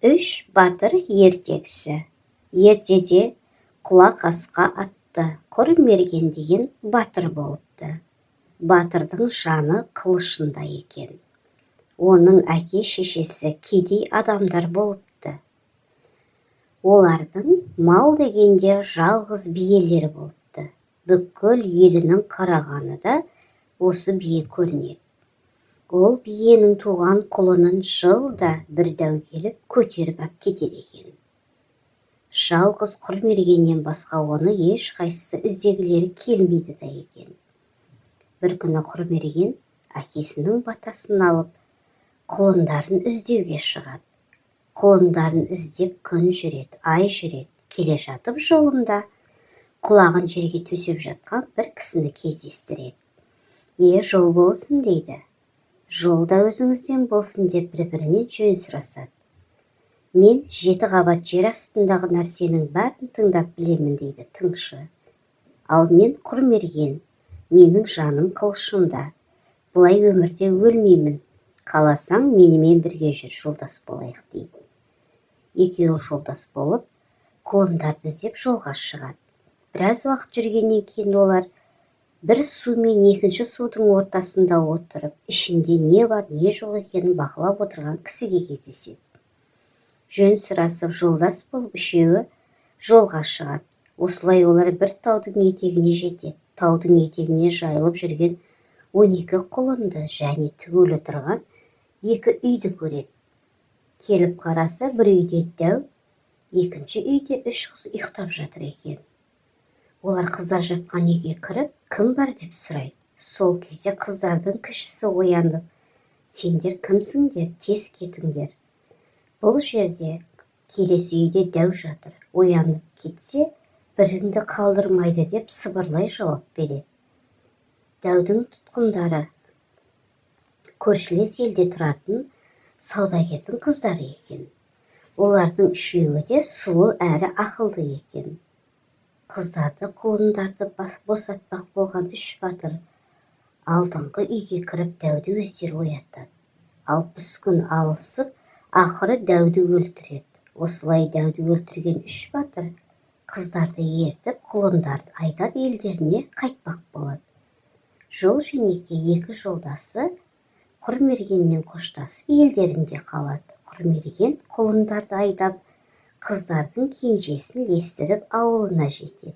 Үш батыр ертегісі. Ертеде құлақ асқа атты құр мерген деген батыр болыпты. Батырдың жаны қылышында екен. Оның әке-шешесі кедей адамдар болыпты. Олардың мал дегенде жалғыз биелері болыпты. Бүкіл елінің қарағаны да осы бие көрінеді. Ол биенің туған құлынын жылда бір дәу келіп көтеріп әп кетеді екен. Жалғыз құр мергеннен басқа оны ешқайсысы іздегілері келмейді да екен. Бір күні құр мерген әкесінің батасын алып құлындарын іздеуге шығады. Құлындарын іздеп күн жүреді, ай жүреді. Келе жатып жолында құлағын жерге төсеп жатқан бір кісіні кездестіреді. Жол болсын дейді. Жолда өзіңізден болсын деп бір-бірінен жөн сұрасады. Мен 7 қабат жер астындағы нәрсенің бәрін тыңдап білемін дейді тыңшы. Ал мен құр мерген, менің жаным қылышымда. Бұлай өмірде өлмеймін. Қаласаң менімен бірге жүр, жолдас болайық дейді. Екеуі жолдас болып, құлындарды іздеп жолға шығады. Біраз уақыт жүргеннен кейін олар бір су мен екінші судың ортасында отырып, ішінде не бар, не жоқ екенін бақылап отырған кісіге кездеседі. Жөн сұрасып, жолдас болып үшеуі жолға шығады. Осылай олар бір таудың етегіне жетеді. Таудың етегіне жайылып жүрген 12 құлынды және тігулі тұрған 2 үйді көреді. Келіп қараса, бір үйде дәу, екінші үйде 3 қыз ұйықтап жатыр екен. Олар қыздар жатқан үйге кіріп, кім бар деп сұрайды. Сол кезде қыздардың кішісі оянып, сендер кімсіңдер, тез кетіңдер. Бұл жерде келесі үйде дәу жатыр. Оянып кетсе, біріңді қалдырмайды деп сыбырлай жауап береді. Дәудің тұтқындары көршілес елде тұратын саудагердің қыздары екен. Олардың үшеуі де сұлу әрі ақылды екен. Қыздарды, құлындарды босатпақ болған 3 батыр алдыңғы үйге кіріп дәуді өздері оятады. 60 күн алысып, ақыры дәуді өлтіреді. Осылай дәуді өлтірген 3 батыр қыздарды ертіп, құлындарды айдап елдеріне қайтпақ болады. Жол жөнекей 2 жолдасы құр мергенмен қоштасып елдерінде қалады. Құр мерген құлындарды айдап, қыздардың кенжесін естіріп ауылына жетеді.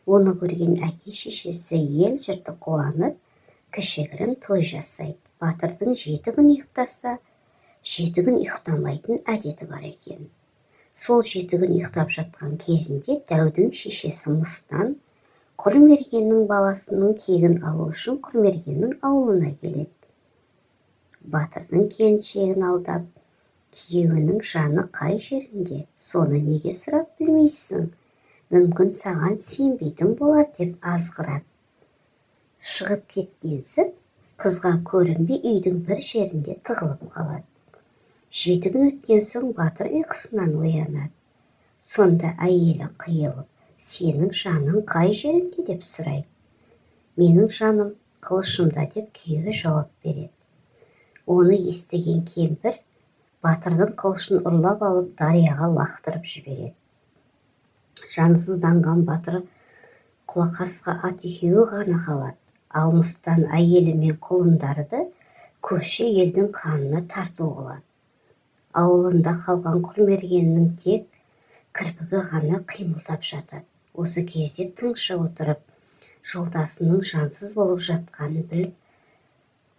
Оны көрген әке-шешесі ел жұрты қуанып, кішігірім той жасайды. Батырдың 7 күн ұйықтаса, 7 күн ұйықтамайтын әдеті бар екен. Сол 7 күн ұйықтап жатқан кезінде дәудің шешесі Мыстан құр мергеннің баласының кегін алу үшін құр мергеннің ауылына келеді. Батырдың келіншегін алдап, күйеуінің жаны қай жерінде, соны неге сұрап білмейсің? Мүмкін саған сенбейтін болар деп азғырады. Шығып кеткенсіп, қызға көрінбей үйдің бір жерінде тығылып қалады. 7 күн өткен соң батыр ұйқысынан оянады. Сонда әйелі қиылып, сенің жаның қай жерінде деп сұрайды. Менің жаным қылышымда деп күйеуі жауап береді. Оны естіген кемпір батырдың қылышын ұрлап алып дарияға лақтырып жібереді. Жансызданған батыр құлақасқа ат екеуі ғана қалады. Ал Мыстан әйелі мен құлындарды көрші елдің қанына тарту қылады. Ауылында қалған құр мергеннің тек кірпігі ғана қимылдап жатады. Осы кезде тыңшы отырып, жолдасының жансыз болып жатқанын біліп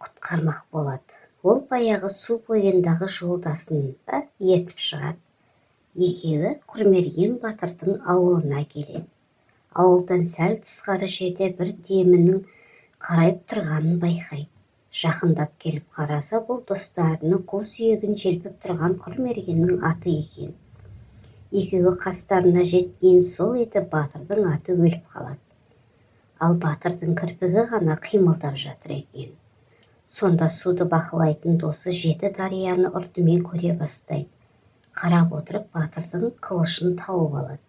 құтқармақ болады. Ол баяғы су бойындағы жолдасын ертіп шығады. Екеуі құр мерген батырдың ауылына келеді. Ауылдан сәл тысқары жерде бір демінің қарайып тұрғанын байқайды. Жақындап келіп қараса, бұл достарының қу сүйегін желпіп тұрған құр мергеннің аты екен. Екеуі қастарына жеткен сол еді, батырдың аты өліп қалады. Ал батырдың кірпігі ғана қимылдап жатыр екен. Сонда суды бақылайтын досы 7 дарияны ұртымен көре бастайды. Қарап отырып, батырдың қылышын тауып алады.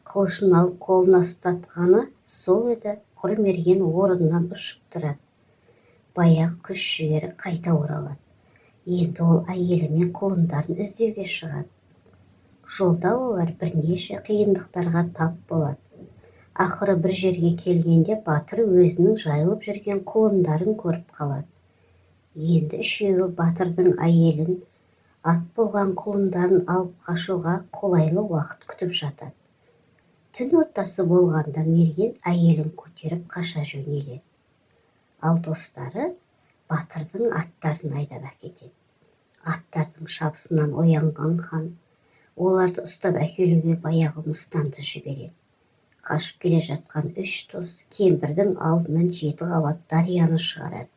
Қылышын алып қолына ұстатқаны сол еді, құр мерген орнынан ұшып тұрады. Баяғы күш жігері қайта оралады. Енді ол әйелі мен құлындарын іздеуге шығады. Жолда олар бірнеше қиындықтарға тап болады. Ақыры бір жерге келгенде батыр өзінің жайылып жүрген құлындарын көріп қалады. Енді үшеуі батырдың әйелін, ат болған құлындарын алып қашуға қолайлы уақыт күтіп жатады. Түн ортасы болғанда мерген әйелін көтеріп қаша жөнеледі. Ал достары батырдың аттарын айдап әкетеді. Аттардың шабысынан оянған хан оларды ұстап әкелуге баяғы мыстанды жібереді. Қашып келе жатқан үш дос кемпірдің алдынан 7 қабат дарияны шығарады.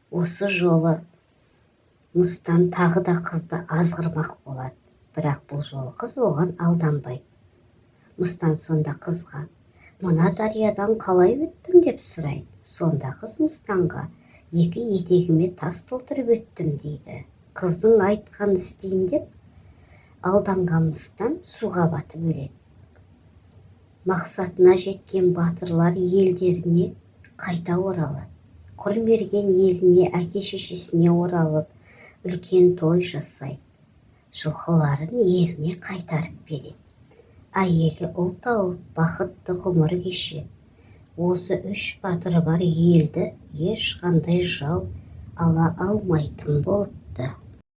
Осы жолы мыстан тағы да қызды азғырмақ болады, бірақ бұл жолы қыз оған алданбайды. Мыстан сонда қызға «Мына дариядан қалай өттің?» деп сұрайды. Сонда қыз мыстанға «2 етегіме тас толтырып өттім» дейді. Қыздың айтқан істейін деп алданған мыстан суға батып өледі. Мақсатына жеткен батырлар елдеріне қайта оралады. Құрмерген еліне әке-шешесіне оралып, үлкен той жасайды. Жылқыларын еліне қайтарып береді. Әйелі ұл тауып, бақытты ғұмыр кешеді. Осы 3 батыры бар елді ешқандай жау ала алмайтын болыпты.